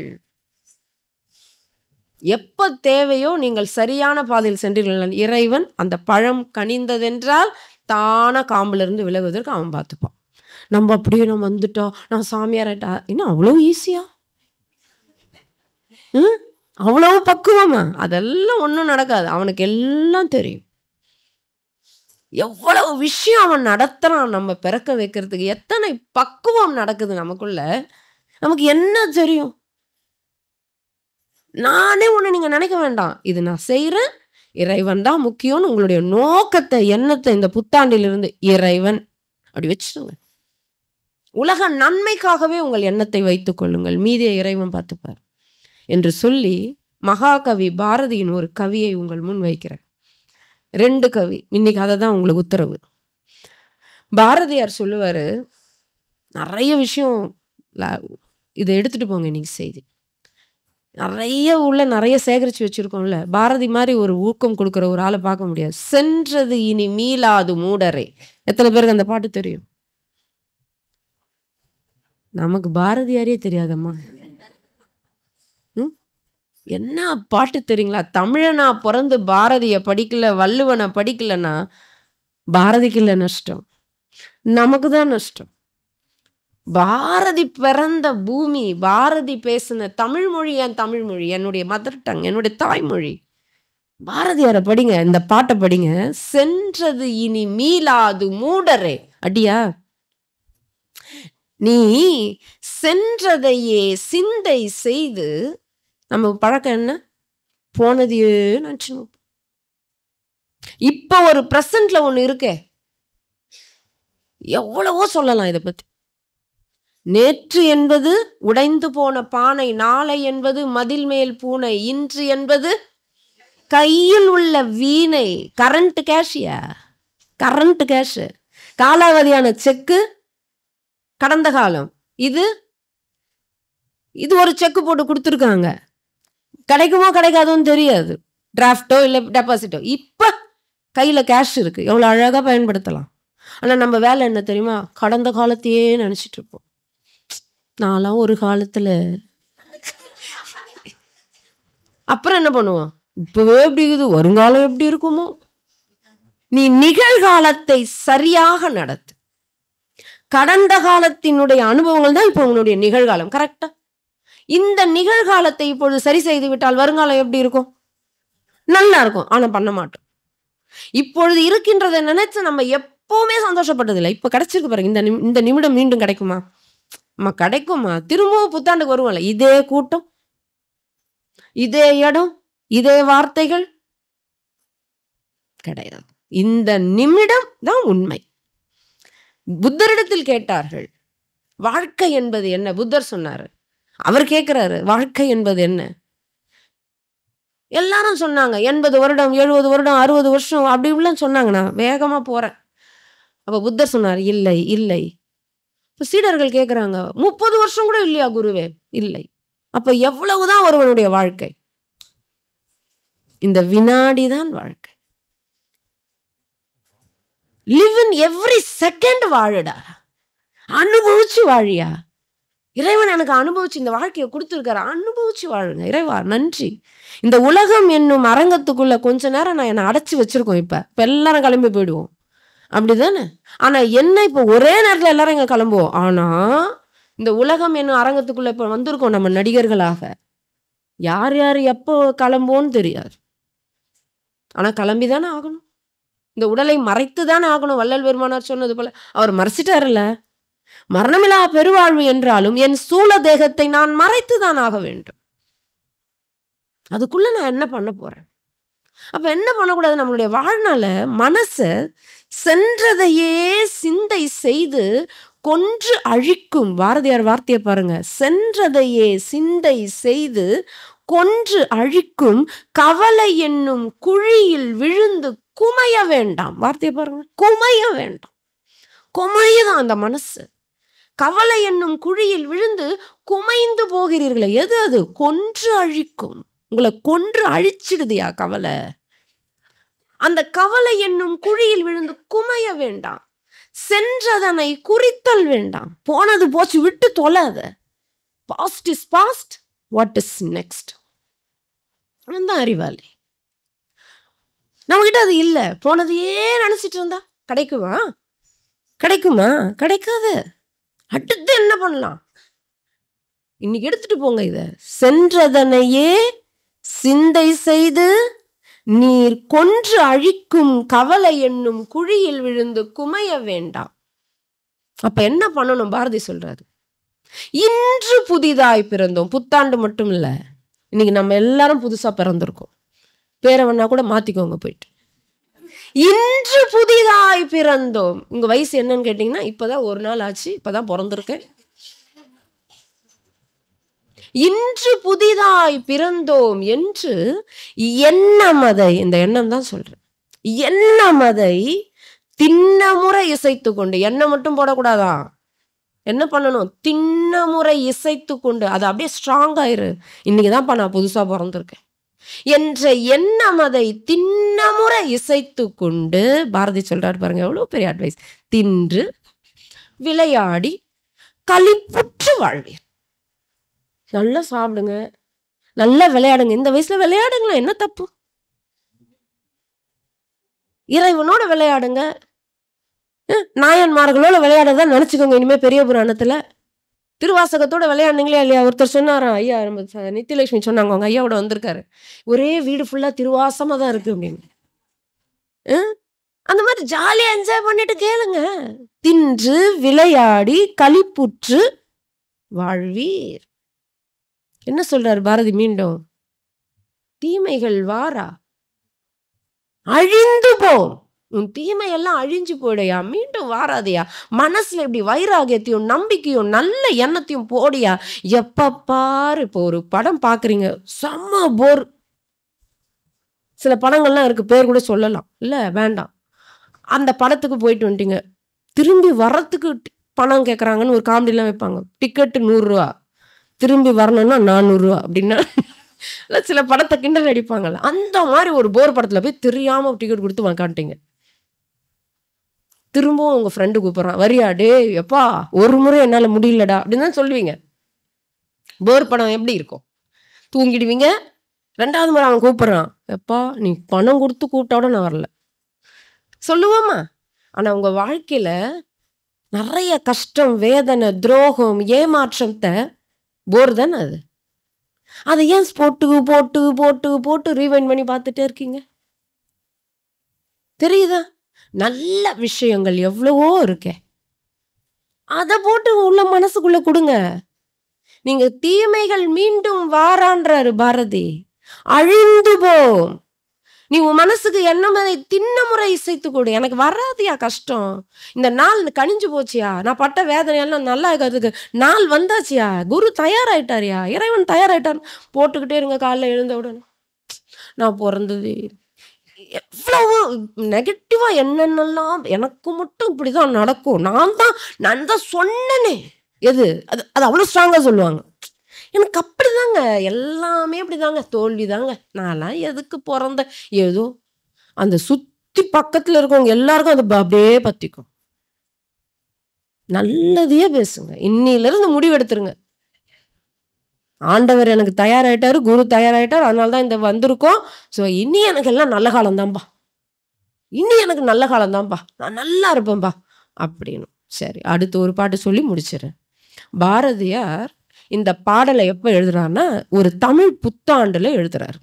எப்ப தேவையோ நீங்கள் சரியான பாதையில் சென்றீர்கள். இறைவன் அந்த பழம் கனிந்ததென்றால் தானா காம்புல இருந்து விலகுவதற்கு அவன் பார்த்துப்பான். நம்ம அப்படியே நம்ம வந்துட்டோம், நான் சாமியார்ட்டா, இன்னும் அவ்வளவு ஈஸியா, அவ்வளவு பக்குவமா? அதெல்லாம் ஒன்றும் நடக்காது. அவனுக்கு எல்லாம் தெரியும். எவ்வளவு விஷயம் அவன் நடத்துறான் நம்ம பிறக்க வைக்கிறதுக்கு. எத்தனை பக்குவம் நடக்குது நமக்குள்ள. நமக்கு என்ன தெரியும்? நானே ஒண்ணு நீங்க நினைக்க வேண்டாம், இது நான் செய்யறேன், இறைவன் தான் முக்கியம்னு உங்களுடைய நோக்கத்தை, எண்ணத்தை இந்த புத்தாண்டிலிருந்து இறைவன் அப்படி வச்சுடுங்க. உலக நன்மைக்காகவே உங்கள் எண்ணத்தை வைத்துக் கொள்ளுங்கள், மீதியை இறைவன் பார்த்துப்பார் என்று சொல்லி மகாகவி பாரதியின் ஒரு கவியை உங்கள் முன் வைக்கிறேன். 2 கவி, இன்னைக்கு அதை தான் உங்களுக்கு உத்தரவு. பாரதியார் சொல்லுவாரு, நிறைய விஷயம் இதை எடுத்துட்டு போங்க இன்னைக்கு செய்தி, நிறைய சேகரிச்சு வச்சிருக்கோம்ல. பாரதி மாதிரி ஒரு ஊக்கம் கொடுக்குற ஒரு ஆளை பார்க்க முடியாது. சென்றது இனி மீளாது மூடரே. எத்தனை பேருக்கு அந்த பாட்டு தெரியும்? நமக்கு பாரதியாரே தெரியாதம்மா. என்ன பாட்டு தெரியுங்களா? தமிழனா பிறந்து பாரதிய படிக்கல, வள்ளுவனை படிக்கலன்னா பாரதிக்கு இல்லை நஷ்டம், நமக்கு தான் நஷ்டம். பாரதி பிறந்த பூமி, பாரதி பேசின தமிழ் மொழி என் தமிழ் மொழி, என்னுடைய மதர் டங், என்னுடைய தாய்மொழி. பாரதியாரை படிங்க, இந்த பாட்டை படிங்க. சென்றது இனி மீளாது மூடரே. அடியா, நீ சென்றதையே சிந்தை செய்து, நம்ம பழக்கம் என்ன? போனதையே நினைச்சு. இப்ப ஒரு பிரசன்ட்ல ஒண்ணு இருக்கே, எவ்வளவோ சொல்லலாம் இதை பத்தி. நேற்று என்பது உடைந்து போன பானை, நாளை என்பது மதில் மேல் பூனை, இன்று என்பது கையில் உள்ள வீணை. Current Keshia? Current cash. காலாவதியான செக்கு கடந்த காலம். இது ஒரு செக்கு போட்டு கொடுத்துருக்காங்க, கிடைக்குமோ கிடைக்காதோன்னு தெரியாது. டிராஃப்டோ இல்லை டெபாசிட்டோ. இப்ப கையில கேஷ் இருக்கு, எவ்வளவு அழகா பயன்படுத்தலாம். ஆனா நம்ம வேலை என்ன தெரியுமா? கடந்த காலத்தையே நினைச்சிட்டு இருப்போம். நான்லாம் ஒரு காலத்துல, அப்புறம் என்ன பண்ணுவோம்? இப்பவே எப்படி இருக்குது, வருங்காலம் எப்படி இருக்குமோ? நீ நிகழ்காலத்தை சரியாக நடத்து. கடந்த காலத்தினுடைய அனுபவங்கள் தான் இப்போ உன்னுடைய நிகழ்காலம். கரெக்டா? இந்த நிகழ்காலத்தை இப்பொழுது சரி செய்து விட்டால் வருங்காலம் எப்படி இருக்கும்? நல்லா இருக்கும். ஆனா பண்ண மாட்டோம். இப்பொழுது இருக்கின்றதை நினைச்சு நம்ம எப்பவுமே சந்தோஷப்பட்டதில்லை. இப்ப கிடைச்சிருக்கு பாருங்க, இந்த நிமிடம் மீண்டும் கிடைக்குமா? கிடைக்குமா? திரும்பவும் புத்தாண்டுக்கு வருவோம்ல, இதே கூட்டம், இதே இடம், இதே வார்த்தைகள் கிடையாது. இந்த நிமிடம் தான் உண்மை. புத்தரிடத்தில் கேட்டார்கள், வாழ்க்கை என்பது என்ன? புத்தர் சொன்னாரு. அவர் கேட்கிறாரு, வாழ்க்கை என்பது என்ன? எல்லாரும் சொன்னாங்க 80 வருடம், 70 வருடம், 60 வருஷம் அப்படி இப்படிலாம் சொன்னாங்க. நான் வேகமா போறேன். அப்ப புத்தர் சொன்னார், இல்லை இல்லை. இப்ப சீடர்கள் கேட்கிறாங்க, 30 வருஷம் கூட இல்லையா குருவே? இல்லை. அப்ப எவ்வளவுதான் ஒருவனுடைய வாழ்க்கை? இந்த வினாடிதான் வாழ்க்கை. லிவ் இன் எவ்ரி செகண்ட் வாழுடா, அனுபவிச்சு வாழியா. இறைவன் எனக்கு அனுபவிச்சு இந்த வாழ்க்கையை கொடுத்துருக்காரு, அனுபவிச்சு வாழுங்க. இறைவா நன்றி. இந்த உலகம் என்னும் அரங்கத்துக்குள்ள கொஞ்ச நேரம் நான் என்னை அடைச்சி வச்சிருக்கோம். இப்ப எல்லாரும் கிளம்பி போயிடுவோம், அப்படிதானே? ஆனா என்ன, இப்ப ஒரே நேரத்துல எல்லாரும் இங்க கிளம்புவோம். ஆனா இந்த உலகம் என்னும் அரங்கத்துக்குள்ள இப்ப வந்திருக்கோம் நம்ம நடிகர்களாக. யார் யார் எப்போ கிளம்புவோன்னு தெரியாது, ஆனா கிளம்பிதானே ஆகணும். இந்த உடலை மறைத்து தானே ஆகணும். வள்ளல் பெருமானார் சொன்னது போல அவர் மறைச்சிட்டாருல்ல, மரணமில்லா பெருவாழ்வு என்றாலும் என் சூழ தேகத்தை நான் மறைத்துதான் ஆக வேண்டும். அதுக்குள்ள நான் என்ன பண்ண போறேன்? அப்ப என்ன பண்ணக்கூடாது? நம்மளுடைய வாழ்நாள மனச சென்றதையே சிந்தை செய்து கொன்று அழிக்கும். பாரதியார் வார்த்தையை பாருங்க, சென்றதையே சிந்தை செய்து கொன்று அழிக்கும் கவலை என்னும் குழியில் விழுந்து குமைய வேண்டாம். வார்த்தையை பாருங்க, குமைய வேண்டாம். குமையதான் அந்த மனசு. கவலை என்னும் குழியில் விழுந்து குமைந்து போகிறீர்களே, எது அது? கொன்று அழிக்கும். உங்களை கொன்று அழிச்சிடுதியா கவலை? அந்த கவலை என்னும் குழியில் விழுந்து குமைய வேண்டாம். சென்றதனை குறித்தல் வேண்டாம். போனது போச்சு, விட்டு தொலைத. Past is past, what is next? அந்த அறிவாளி. நம்ம கிட்ட அது இல்ல. போனதையே நினைச்சிட்டு இருந்தா கிடைக்குமா? கிடைக்குமா? கிடைக்காது. அடுத்து என்ன பண்ணலாம்? இன்னைக்கு எடுத்துட்டு போங்க இத. சென்றதனையே சிந்தை செய்து நீர் கொன்று அழிக்கும் கவலை என்னும் குழியில் விழுந்து குமைய வேண்டாம். அப்ப என்ன பண்ணணும்? பாரதி சொல்றாரு, இன்று புதிதாய் பிறந்தோம். புத்தாண்டு மட்டும் இல்ல, இன்னைக்கு நம்ம எல்லாரும் புதுசா பிறந்திருக்கோம். பேரை வேணா கூட மாத்திக்கோங்க போயிட்டு. இன்று புதிதாய் பிறந்தோம். உங்க வயசு என்னன்னு கேட்டீங்கன்னா, இப்பதான் ஒரு நாள் ஆச்சு, இப்பதான் பிறந்திருக்கேன். இன்று புதிதாய் பிறந்தோம் என்று எண்ணமதை, இந்த எண்ணம் தான் சொல்றேன், எண்ணமதை திண்ணமுறை இசைத்து கொண்டு. எண்ணம் மட்டும் போடக்கூடாதா, என்ன பண்ணணும்? திண்ணமுறை இசைத்து கொண்டு. அது அப்படியே ஸ்ட்ராங் ஆயிரு. இன்னைக்குதான்ப்பா நான் புதுசா பிறந்திருக்கேன் என்ற எண்ணமதை திண்ணமுறை இசைத்து கொண்டு. பாரதி சொல்றாரு பாருங்க, எவ்வளவு பெரிய அட்வைஸ். தின்று விளையாடி களிப்புற்று வாழ்வீர். நல்லா சாப்பிடுங்க, நல்லா விளையாடுங்க. இந்த வயசுல விளையாடுங்களா, என்ன தப்பு? இறைவனோட விளையாடுங்க, நாயன்மார்களோட விளையாடுறதா நினைச்சுக்கோங்க. இனிமே பெரிய புராணத்துல திருவாசகத்தோட விளையாடுங்களே இல்லையா? ஒருத்தர் சொன்னாராம், ஐயா நித்தியலட்சுமி சொன்னாங்க, அவங்க ஐயாவோட வந்திருக்காரு, ஒரே வீடு ஃபுல்லா திருவாசமா தான் இருக்கு அப்படின்னு. அந்த மாதிரி ஜாலியா என்ஜாய் பண்ணிட்டு கேளுங்க. தின்று விளையாடி களிப்புற்று வாழ்வீர். என்ன சொல்றாரு பாரதி மீண்டும்? தீமைகள் வாரா, அழிந்து போம். உன் தீமை எல்லாம் அழிஞ்சு போடையா, மீண்டும் வாராதையா. மனசுல இப்படி வைராகியத்தையும் நம்பிக்கையும் நல்ல எண்ணத்தையும் போடியா. எப்ப பாரு, இப்போ ஒரு படம் பாக்குறீங்க, செம்ம போர். சில படங்கள்லாம் இருக்கு, பேர் கூட சொல்லலாம் இல்ல, வேண்டாம். அந்த படத்துக்கு போயிட்டு வந்துட்டீங்க, திரும்பி வர்றதுக்கு பணம் கேட்கறாங்கன்னு ஒரு காமெடிலாம் வைப்பாங்க. டிக்கெட்டு 100 ரூபா, திரும்பி வரணும்னா 400 ரூபா அப்படின்னா சில படத்தை கிண்டல் அடிப்பாங்கல்ல, அந்த மாதிரி ஒரு போர் படத்துல போய் தெரியாம டிக்கெட் கொடுத்து உக்காந்துட்டீங்க. திரும்பவும் உங்க ஃப்ரெண்டு கூப்பிடுறான், வரியா? டே எப்பா, ஒரு முறை என்னால முடியலடா அப்படின்னு தான் சொல்லுவீங்க. போர் படம் எப்படி இருக்கும்? தூங்கிடுவீங்க. 2வது முறை அவன் கூப்பிடுறான், எப்பா நீ பணம் கொடுத்து கூப்பிட்டோட நான் வரல சொல்லுவோமா? ஆனா உங்க வாழ்க்கையில நிறைய கஷ்டம், வேதனை, துரோகம், ஏமாற்றத்தை போர் தானே அது. அதை ஏன் போட்டு போட்டு போட்டு போட்டு ரீவைண்ட் பண்ணி பார்த்துட்டே இருக்கீங்க? தெரியுதா? நல்ல விஷயங்கள் எவ்வளவோ இருக்கே, அதை போட்டு உள்ள மனசுக்குள்ள கொடுங்க. நீங்க தீமைகள் மீண்டும் வாரான்றாரு பாரதி. அழிந்து போம். நீ உன் மனசுக்கு என்னமதை திண்ணமுறை இசைத்து கொடு. எனக்கு வராதியா கஷ்டம், இந்த நாள் கனிஞ்சு போச்சியா, நான் பட்ட வேதனையெல்லாம் நல்லா இருக்கிறதுக்கு நாள் வந்தாச்சியா, குரு தயாராயிட்டாரியா, இறைவன் தயாராயிட்டார். போட்டுக்கிட்டே இருங்க. காலைல எழுந்த உடனே நான் பிறந்தது எவ்வளவு நெகட்டிவா என்னென்னலாம், எனக்கு மட்டும் இப்படிதான் நடக்கும், நான் தான் சொன்னேனே. எது அது? அது அவ்வளவு ஸ்ட்ராங்கா சொல்லுவாங்க. எனக்கு அப்படிதாங்க, எல்லாமே அப்படிதாங்க, தோல்விதாங்க. நான்லாம் எதுக்கு பிறந்த, ஏதோ அந்த சுத்தி பக்கத்துல இருக்கவங்க எல்லாருக்கும் அது அப்படியே பத்திக்கும். நல்லதையே பேசுங்க. இன்னில இருந்து முடிவெடுத்துருங்க. ஆண்டவர் எனக்கு தயாராயிட்டாரு, குரு தயாராயிட்டார், அதனாலதான் இந்த வந்திருக்கோம். ஸோ இனி எனக்கு எல்லாம் நல்ல காலம் தான்பா, இனி எனக்கு நல்ல காலம் தான்பா, நான் நல்லா இருப்பேன்பா அப்படின்னு. சரி, அடுத்து ஒரு பாட்டு சொல்லி முடிச்சிடறேன். பாரதியார் இந்த பாடலை எப்ப எழுதுறாருன்னா, ஒரு தமிழ் புத்தாண்டுல எழுதுறாரு.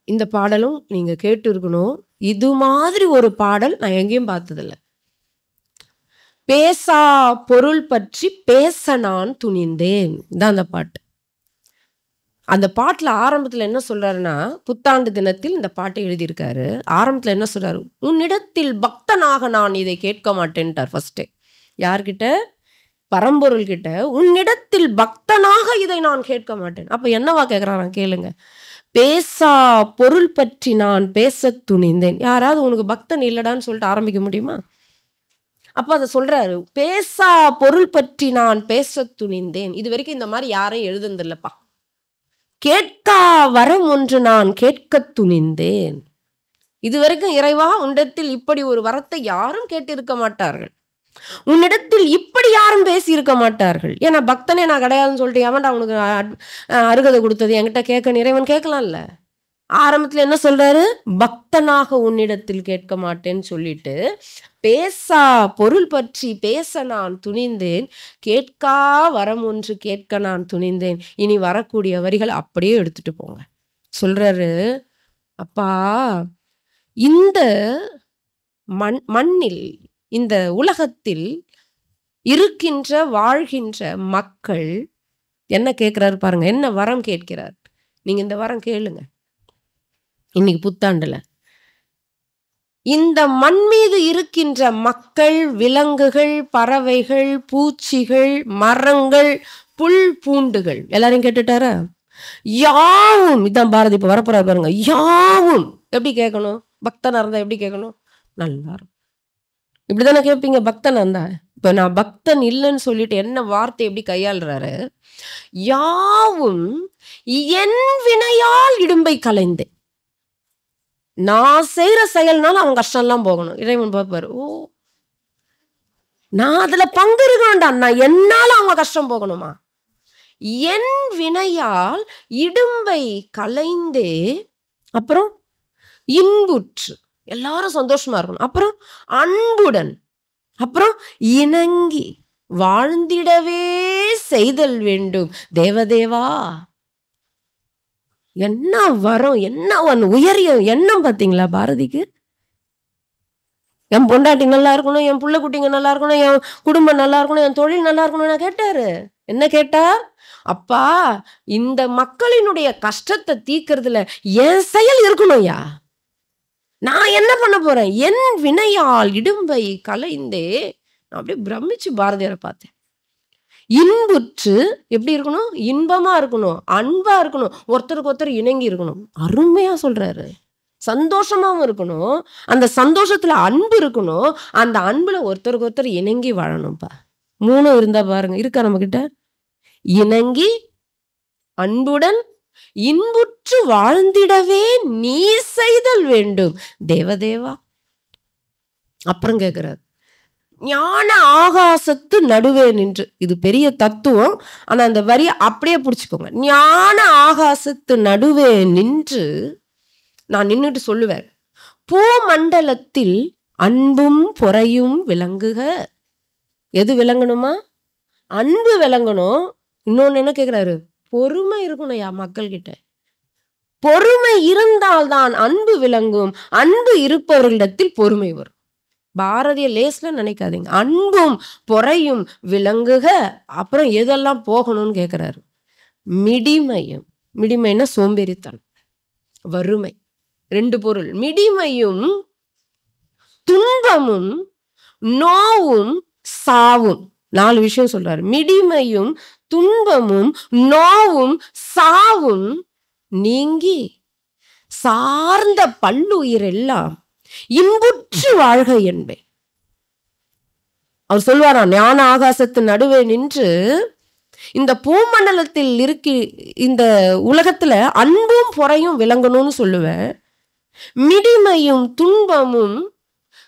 இந்த பாடலும் நீங்க கேட்டு இருக்கணும். இது மாதிரி ஒரு பாடல் நான் எங்கேயும் பார்த்ததில்லை. பேசா பொருள் பற்றி பேச நான் துணிந்தேன் தான் அந்த பாட்டு. அந்த பாட்டுல ஆரம்பத்துல என்ன சொல்றாருன்னா, புத்தாண்டு தினத்தில் இந்த பாட்டை எழுதியிருக்காரு. ஆரம்பத்துல என்ன சொல்றாரு? உன்னிடத்தில் பக்தனாக நான் இதை கேட்க மாட்டேன்ட்டார். ஃபர்ஸ்டே யார்கிட்ட? பரம்பொருள் கிட்ட. உன்னிடத்தில் பக்தனாக இதை நான் கேட்க மாட்டேன். அப்ப என்னவா கேட்கிறாராம் கேளுங்க. பேசா பொருள் பற்றி நான் பேச துணிந்தேன். யாராவது உனக்கு பக்தன் இல்லடான்னு சொல்லிட்டு ஆரம்பிக்க முடியுமா? அப்ப அதை சொல்றாரு, பேசா பொருள் பற்றி நான் பேச துணிந்தேன். இது வரைக்கும் இந்த மாதிரி யாரையும் எழுதுனதில்லப்பா. கேட்கா வரம் ஒன்று நான் கேட்க துணிந்தேன். இது வரைக்கும் இறைவா உன்னிடத்தில் இப்படி ஒரு வரத்தை யாரும் கேட்டிருக்க மாட்டார்கள், உன்னிடத்தில் இப்படி யாரும் பேசி இருக்க மாட்டார்கள். ஏன்னா பக்தனே நான் கிடையாதுன்னு சொல்லிட்டு எவன்டா உனக்கு அருகதை கொடுத்தது என்கிட்ட கேட்க? இறைவன் கேட்கலாம்ல. ஆரம்பத்துல என்ன சொல்றாரு? பக்தனாக உன்னிடத்தில் கேட்க மாட்டேன்னு சொல்லிட்டு, பேசா பொருள் பற்றி பேச நான் துணிந்தேன், கேட்கா வரம் ஒன்று கேட்க நான் துணிந்தேன். இனி வரக்கூடிய வரிகள் அப்படியே எடுத்துட்டு போங்க. சொல்றாரு, அப்பா இந்த மண்ணில், இந்த உலகத்தில் இருக்கின்ற வாழ்கின்ற மக்கள் என்ன கேட்கிறாரு பாருங்க, என்ன வரம் கேட்கிறார். நீங்க இந்த வரம் கேளுங்க இன்னைக்கு புத்தாண்டுல. இந்த மண் மீது இருக்கின்ற மக்கள், விலங்குகள், பறவைகள், பூச்சிகள், மரங்கள், புல் பூண்டுகள் எல்லாரையும் கேட்டுட்டாரா? யாவும், இதான் பாரதி இப்ப வரப்போறாரு பாருங்க. யாவும் எப்படி கேட்கணும்? பக்தனா இருந்தா எப்படி கேட்கணும்? நல்லா இருக்கும். இப்படிதானே கேட்பீங்க பக்தனா இருந்தா. இப்ப நான் பக்தன் இல்லைன்னு சொல்லிட்டு என்ன வார்த்தை எப்படி கையாளுறாரு? யாவும் என் வினையால் இடும்பை கலைந்தேன். நான் செய்யற செயல்னால அவன் கஷ்டம் எல்லாம் போகணும். இறைவன் பார்ப்பாரு, ஓ நான் அதுல பங்கு இருக்கணும்டா, நான் என்னால அவங்க கஷ்டம் போகணுமா? என் வினையால் இடும்பை கலைந்தே, அப்புறம் இன்புற்று, எல்லாரும் சந்தோஷமா இருக்கணும், அப்புறம் அன்புடன், அப்புறம் இணங்கி வாழ்ந்திடவே செய்தல் வேண்டும் தேவதேவா. என்ன வரும், என்ன உயரிய எண்ணம் பார்த்தீங்களா பாரதிக்கு? என் பொண்டாட்டி நல்லா இருக்கணும், என் புள்ள குட்டிங்க நல்லா இருக்கணும், என் குடும்பம் நல்லா இருக்கணும், என் தொழில் நல்லா இருக்கணும் நான் கேட்டாரு. என்ன கேட்டார்? அப்பா, இந்த மக்களினுடைய கஷ்டத்தை தீர்க்கறதுல என் செயல் இருக்கணும்யா. நான் என்ன பண்ண போறேன்? என் வினையால் இடும்பை கலைந்தே. நான் அப்படியே பிரமிச்சு பாரதியாரை பார்த்தேன். இன்புற்று எப்படி இருக்கணும்? இன்பமா இருக்கணும், அன்பா இருக்கணும், ஒருத்தருக்கு ஒருத்தர் இணங்கி இருக்கணும். அருமையா சொல்றாரு. சந்தோஷமாவும் இருக்கணும், அந்த சந்தோஷத்துல அன்பு இருக்கணும், அந்த அன்புல ஒருத்தருக்கு ஒருத்தர் இணங்கி வாழணும்ப்பா. 3 இருந்தா பாருங்க, இருக்கா நம்ம கிட்ட? இணங்கி, அன்புடன், இன்புற்று வாழ்ந்திடவே நீ செய்தல் வேண்டும் தேவதேவா. அப்புறம் கேட்கிறார், ஞான ஆகாசத்து நடுவே நின்று. இது பெரிய தத்துவம், ஆனா அந்த வரியை அப்படியே பிடிச்சுக்கோங்க. ஞான ஆகாசத்து நடுவே நின்று நான் நின்றுட்டு சொல்லுவேன், பூமண்டலத்தில் அன்பும் பொறையும் விளங்குக. எது விளங்கணுமா? அன்பு விளங்கணும். இன்னொன்னு என்ன கேட்கிறாரு? பொறுமை இருக்கணும்யா மக்கள் கிட்ட. பொறுமை இருந்தால்தான் அன்பு விளங்கும். அன்பு இருப்பவர்களிடத்தில் பொறுமை வரும். பாரதிய லேஸ்ல நினைக்காதீங்க. அன்பும் பொறையும் விளங்குக. அப்புறம் எதெல்லாம் போகணும்னு கேட்கிறாரு? மிடிமையும், மிடிமைன்னா சோம்பேறித்தனம், வறுமை, 2 பொருள். மிடிமையும் துன்பமும் நோவும் சாவும், 4 விஷயம் சொல்றாரு. மிடிமையும் துன்பமும் நோவும் சாவும் நீங்கி சார்ந்த பல்லுயிர் எல்லாம் இன்புற்று வாழ்க என்பே. அவர் சொல்வாரா, ஞான ஆகாசத்து நடுவே நின்று இந்த பூமண்டலத்தில் இருக்கி இந்த உலகத்துல அன்பும் பொறையும் விளங்கணும்னு சொல்லுவேன். மிடிமையும் துன்பமும்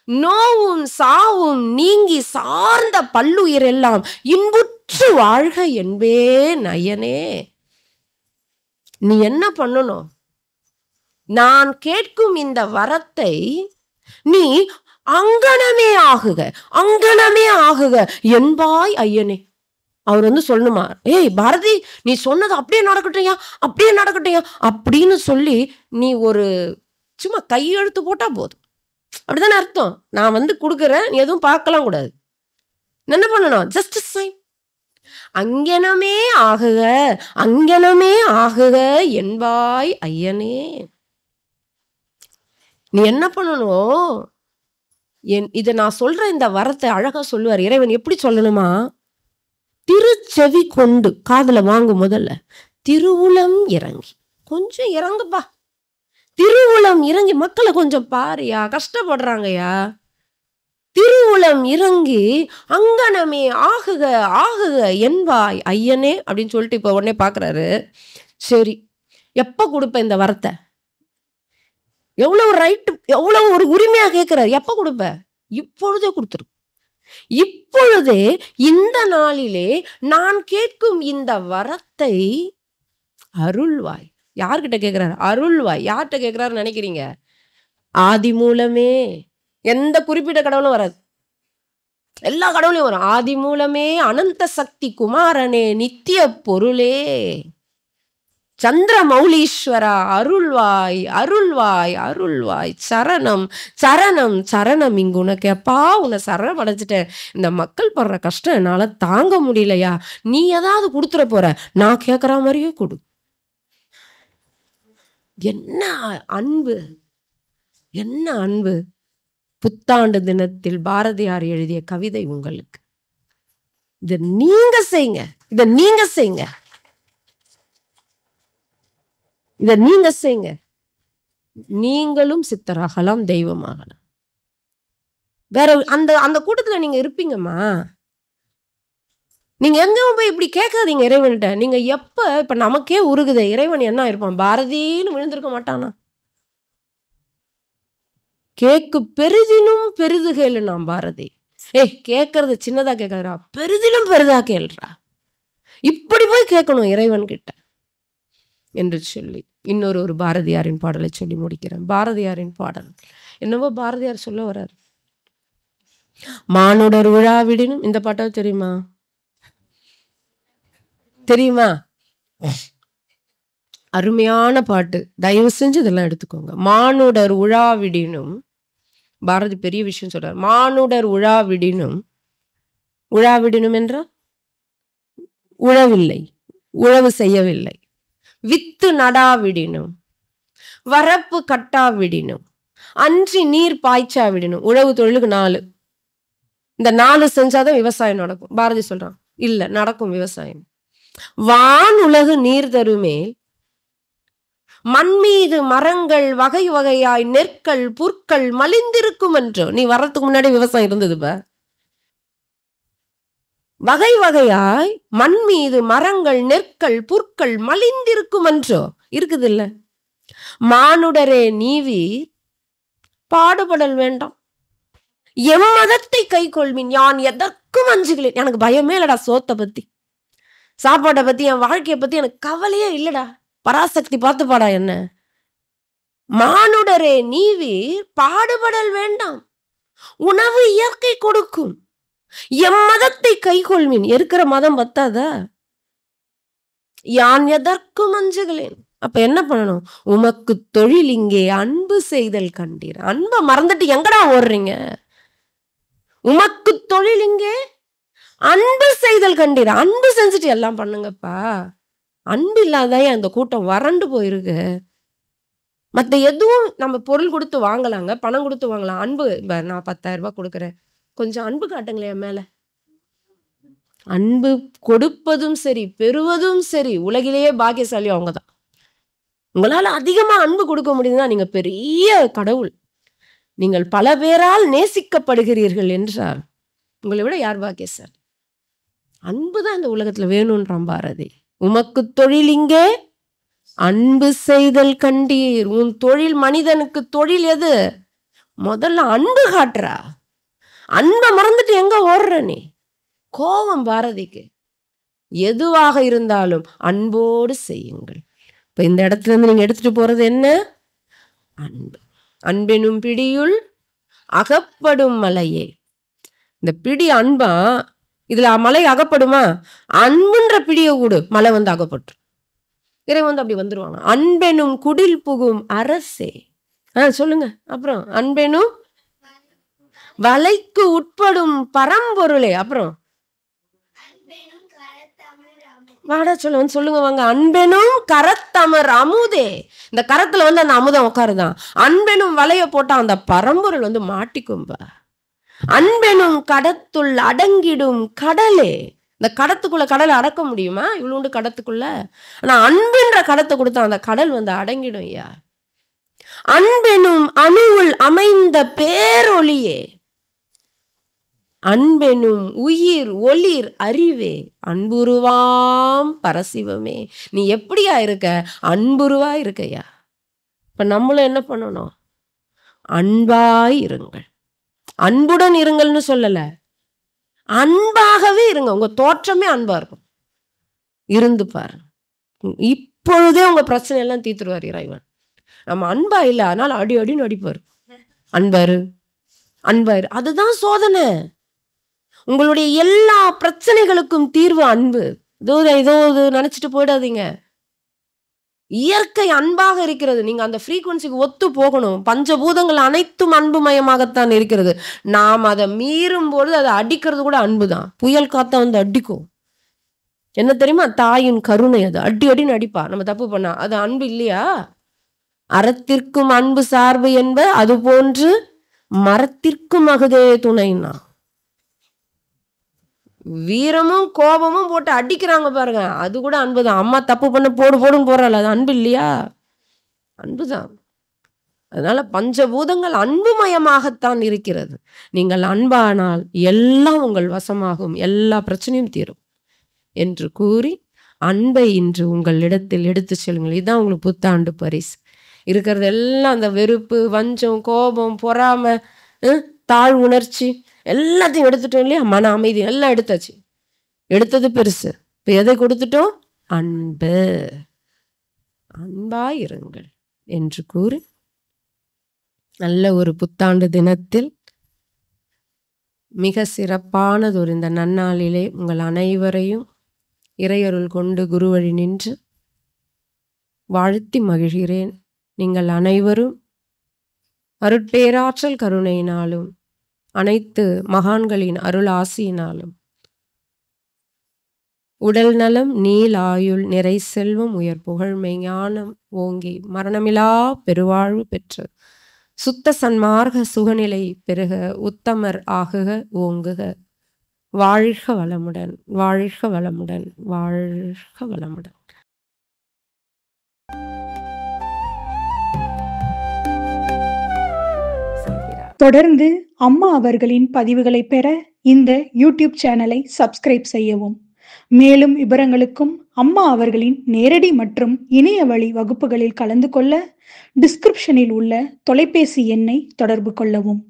நோவும் சாவும் நீங்கி சார்ந்த பல்லுயிர் எல்லாம் இன்புற்று வாழ்க என்பே நயனே. நீ என்ன பண்ணணும்? நான் கேட்கும் இந்த வரத்தை நீ அங்கனமே ஆகுக, அங்கனமே ஆகுக என்பாய் ஐயனே. அவர் சொல்லணுமா, ஏய் பாரதி, நீ சொன்னது அப்படியே நடக்கட்டையா, அப்படியே நடக்கட்டையா அப்படின்னு சொல்லி நீ ஒரு சும்மா கையெழுத்து போட்டா போதும். அப்படிதானே அர்த்தம்? நான் கொடுக்குறேன், நீ எதுவும் பார்க்கலாம் கூடாது. என்ன பண்ணணும்? Just sign. அங்கனமே ஆகுக, அங்கனமே ஆகுக என்பாய் ஐயனே. நீ என்ன பண்ணணும்? இதை நான் சொல்ற இந்த வரத்தை அழகா சொல்லுவார் இறைவன். எப்படி சொல்லணுமா? திருச்செவி கொண்டு காதுல வாங்கும். முதல்ல திருவுளம் இறங்கி, கொஞ்சம் இறங்குப்பா. திருவுளம் இறங்கி மக்களை கொஞ்சம் பாருயா, கஷ்டப்படுறாங்கயா. திருவுளம் இறங்கி அங்கனமே ஆகுக ஆகுக என்பாய் ஐயனே அப்படின்னு சொல்லிட்டு இப்ப உடனே பாக்குறாரு. சரி, எப்ப கொடுப்ப இந்த வரத்தை? எவ்வளவு ரைட்டு, எவ்வளவு ஒரு உரிமையா கேட்கிறார். எப்ப கொடுப்ப? இப்பொழுதே கொடுத்துரு. இப்பொழுதே, இந்த நாளிலே நான் கேட்கும் இந்த வரத்தை அருள்வாய். யார்கிட்ட கேட்கிறார்? அருள்வாய். யார்கிட்ட கேட்கிறாரு நினைக்கிறீங்க? ஆதி மூலமே. எந்த குறிப்பிட்ட கடவுளும் வராது, எல்லா கடவுளையும் வரும். ஆதி மூலமே, அனந்த சக்தி குமாரனே, நித்திய பொருளே, சந்திர மௌலீஸ்வரா, அருள்வாய் அருள்வாய் அருள்வாய். சரணம் சரணம் சரணம். இங்கு உனக்கு எப்பா உன்னை சரணம் அடைஞ்சிட்டேன். இந்த மக்கள் படுற கஷ்டம் என்னால தாங்க முடியலையா, நீ ஏதாவது கொடுத்துட போற, நான் கேட்குற மாதிரியே கொடு. என்ன அன்பு, என்ன அன்பு. புத்தாண்டு தினத்தில் பாரதியார் எழுதிய கவிதை உங்களுக்கு. இதை நீங்க செய்யுங்க, இதை நீங்க செய்யுங்க, இதை நீங்க செய்யுங்க. நீங்களும் சித்தராகலாம், தெய்வமாகலாம். வேற அந்த அந்த கூட்டத்துல நீங்க இருப்பீங்கம்மா. நீங்க எங்கும் போய் இப்படி கேட்காதீங்க இறைவன்கிட்ட. நீங்க இப்ப நமக்கே உருகுத, இறைவன் என்ன இருப்பான், பாரதின்னு விழுந்திருக்க மாட்டானா? கேக்கு பெரிதிலும் பெரிது கேளு நாம் பாரதி. கேட்கறது சின்னதா கேட்காதா, பெரிதிலும் பெரிதா கேள்றா. இப்படி போய் கேட்கணும் இறைவன் கிட்ட என்று சொல்லி இன்னொரு பாரதியாரின் பாடலை சொல்லி முடிக்கிறேன். பாரதியாரின் பாடல் என்னவோ பாரதியார் சொல்ல வர்றார். மானுடர் விழாவிடினும், இந்த பாட்டா தெரியுமா? தெரியுமா? அருமையான பாட்டு, தயவு செஞ்சு இதெல்லாம் எடுத்துக்கோங்க. மானுடர் உழாவிடினும், பாரதி பெரிய விஷயம் சொல்றார். மானுடர் உழாவிடினும், உழாவிடினும் என்றால் உழவில்லை, உழவு செய்யவில்லை. வித்து நடாவிடினும், வரப்பு கட்டாவிடினும், அன்றி நீர் பாய்ச்சாவிடினும். உழவு தொழிலுக்கு 4, இந்த 4 செஞ்சாதான் விவசாயம் நடக்கும். பாரதி சொல்றான், இல்ல நடக்கும் விவசாயம். வான் உலகு நீர் தருமேல், மண் மீது மரங்கள் வகை வகையாய் நெற்கள் புற்கள் மலிந்திருக்கும் என்றோ. நீ வர்றதுக்கு முன்னாடி விவசாயம் இருந்தது. வகை வகையாய் மண் மீது மரங்கள் நெற்கள் புற்கள் மலிந்திருக்கும் என்றோ இருக்குது இல்ல. மானுடரே நீவீர் பாடுபடல் வேண்டாம், எம்மதத்தை கை கொள்வின், யான் எதற்கும் அஞ்சுகளேன். எனக்கு பயமே இல்லடா, சோத்தை பத்தி சாப்பாட்டை பத்தி என் வாழ்க்கையை பத்தி எனக்கு கவலையே இல்லடா. பராசக்தி பார்த்து பாடா என்ன. மானுடரே நீவீர் பாடுபடல் வேண்டாம், உணவு இயற்கை கொடுக்கும், எம்மதத்தை கை கொள்வின். இருக்கிற மதம் பத்தாதா, யான் எதற்கும் அஞ்சுகளேன். அப்ப என்ன பண்ணணும்? உமக்கு தொழில் இங்கே அன்பு செய்தல் கண்டீர். அன்பை மறந்துட்டு எங்கடா ஓடுறீங்க? உமக்கு தொழில் இங்கே அன்பு செய்தல் கண்டீர். அன்பு செஞ்சுட்டு எல்லாம் பண்ணுங்கப்பா. அன்பு இல்லாதான் அந்த கூட்டம் வறண்டு போயிருக்கு. மற்ற எதுவும் நம்ம பொருள் கொடுத்து வாங்கலாங்க, பணம் கொடுத்து வாங்கலாம். அன்பு, நான் 10,000 ரூபாய் கொடுக்குறேன், கொஞ்சம் அன்பு காட்டுங்களேன் என் மேல. அன்பு கொடுப்பதும் சரி பெறுவதும் சரி, உலகிலேயே பாக்கியசாலி அவங்க தான். உங்களால அதிகமா அன்பு கொடுக்க முடியுதுன்னா நீங்க பெரிய கடவுள். நீங்கள் பல பேரால் நேசிக்கப்படுகிறீர்கள் என்றால் உங்களை விட யார் பாக்கியசாலி? அன்புதான் இந்த உலகத்துல வேணும்ன்றான் பாரதி. உமக்கு தொழில் இங்கே அன்பு செய்தல் கண்டீர். உன் தொழில், மனிதனுக்கு தொழில் எது? முதல்ல அன்பு காட்டுறா. அன்பை மறந்துட்டு எங்க ஓடுற நீ? கோபம் பாரதிக்கு. எதுவாக இருந்தாலும் அன்போடு செய்யுங்கள். இப்ப இந்த இடத்துல இருந்து நீங்க எடுத்துட்டு போறது என்ன? அன்பு. அன்பெனும் பிடியுள் அகப்படும் மலையே. இந்த பிடி அன்பா, இதுல மலை அகப்படுமா? அன்புன்ற பிடிய கூடு, மலை வந்து அகப்பட்டு இறைவன் வந்து அப்படி வந்துருவாங்க. அன்பெனும் குடில் புகும் அரசே. சொல்லுங்க அப்புறம். அன்பெனும் வலைக்கு உட்படும் பரம்பொருளே. அப்புறம் வாடா சொல்ல வந்து சொல்லுங்க வாங்க. அன்பெனும் கரத்தமர் அமுதே. இந்த கரத்துல வந்து அந்த அமுதம் உட்காருதான். அன்பெனும் வலைய போட்டா அந்த பரம்பொருள் வந்து மாட்டிக்கும்பா. அன்பெனும் கடத்துள் அடங்கிடும் கடலே. இந்த கடத்துக்குள்ள கடலை அடக்க முடியுமா? இவ்வளோண்டு கடத்துக்குள்ள. ஆனா அன்புன்ற கடத்தை கொடுத்தா அந்த கடல் வந்து அடங்கிடும் ஐயா. அன்பெனும் அணுவுள் அமைந்த பேரொளியே. அன்பெனும் உயிர் ஒளிர் அறிவே. அன்புருவாம் பரசிவமே. நீ எப்படியா இருக்க? அன்புருவா இருக்கையா. இப்ப நம்மளும் என்ன பண்ணணும்? அன்பாய் இருங்கள். அன்புடன் இருங்கள்னு சொல்லல, அன்பாகவே இருங்க. உங்க தோற்றமே அன்பா இருக்கும். இருந்து பாரு, இப்பொழுதே உங்க பிரச்சனை எல்லாம் தீர்த்துருவார் இறைவன். நம்ம அன்பா இல்ல, அதனால அடி அடின்னு அடிப்பாரு. அன்பாரு அன்பாரு, அதுதான் சோதனை. உங்களுடைய எல்லா பிரச்சனைகளுக்கும் தீர்வு அன்பு. இதோ நினைச்சிட்டு போயிடாதீங்க. இயற்கை அன்பாக இருக்கிறது. நீங்க அந்த ஃப்ரீக்வன்சிக்கு ஒத்து போகணும். பஞ்சபூதங்கள் அனைத்தும் அன்புமயமாகத்தான் இருக்கிறது. நாம் அதை மீறும் பொழுது அதை அடிக்கிறது கூட அன்புதான். புயல் காத்தா வந்து அடிக்கும். என்ன தெரியுமா? தாயின் கருணை. அது அடி அடின்னு அடிப்பா நம்ம தப்பு பண்ணா. அது அன்பு இல்லையா? அறத்திற்கும் அன்பு சார்பு என்ப அது போன்று மரத்திற்கும் அகுதே துணைன்னா. வீரமும் கோபமும் போட்டு அடிக்கிறாங்க பாருங்க, அது கூட அன்புதான். அம்மா தப்பு பண்ண போடு போடுன்னு போறாள், அது அன்பு இல்லையா? அன்புதான். அதனால பஞ்சபூதங்கள் அன்புமயமாகத்தான் இருக்கிறது. நீங்கள் அன்பானால் எல்லாம் உங்கள் வசமாகும், எல்லா பிரச்சனையும் தீரும் என்று கூறி அன்பை இன்று உங்கள் இடத்தில் எடுத்து செல்லுங்கள். இதுதான் உங்களுக்கு புத்தாண்டு பரிசு. இருக்கிறது எல்லாம் அந்த வெறுப்பு, வஞ்சம், கோபம், பொறாமை, தாழ் உணர்ச்சி எல்லாத்தையும் எடுத்துட்டோம் இல்லையா? மன அமைதி எல்லாம் எடுத்தாச்சு. எடுத்தது பெருசு. இப்போ எதை கொடுத்துட்டோம்? அன்பு. அன்பாயிருங்கள் என்று கூறி நல்ல ஒரு புத்தாண்டு தினத்தில் மிக சிறப்பானதொரு இந்த நன்னாளிலே உங்கள் அனைவரையும் இறையருள் கொண்டு குருவழி நின்று வாழ்த்தி மகிழ்கிறேன். நீங்கள் அனைவரும் அருட்பேராற்றல் கருணையினாலும் அனைத்து மகான்களின் அருள் ஆசியினாலும் உடல் நலம், நீல் ஆயுள், நிறை செல்வம், உயர் புகழ், மெய்ஞானம் ஓங்கி மரணமிலா பெருவாழ்வு பெற்று சுத்த சன்மார்க்க சுகநிலை பெருக, உத்தமர் ஆகுக, ஓங்குக. வாழ்க வளமுடன், வாழ்க வளமுடன், வாழ்க வளமுடன். தொடர்ந்து அம்மா அவர்களின் பதிவுகளை பெற இந்த யூடியூப் சேனலை சப்ஸ்கிரைப் செய்யவும். மேலும் விவரங்களுக்கும் அம்மா அவர்களின் நேரடி மற்றும் இணைய வழி வகுப்புகளில் கலந்து கொள்ள டிஸ்கிரிப்ஷனில் உள்ள தொலைபேசி எண்ணை தொடர்பு கொள்ளவும்.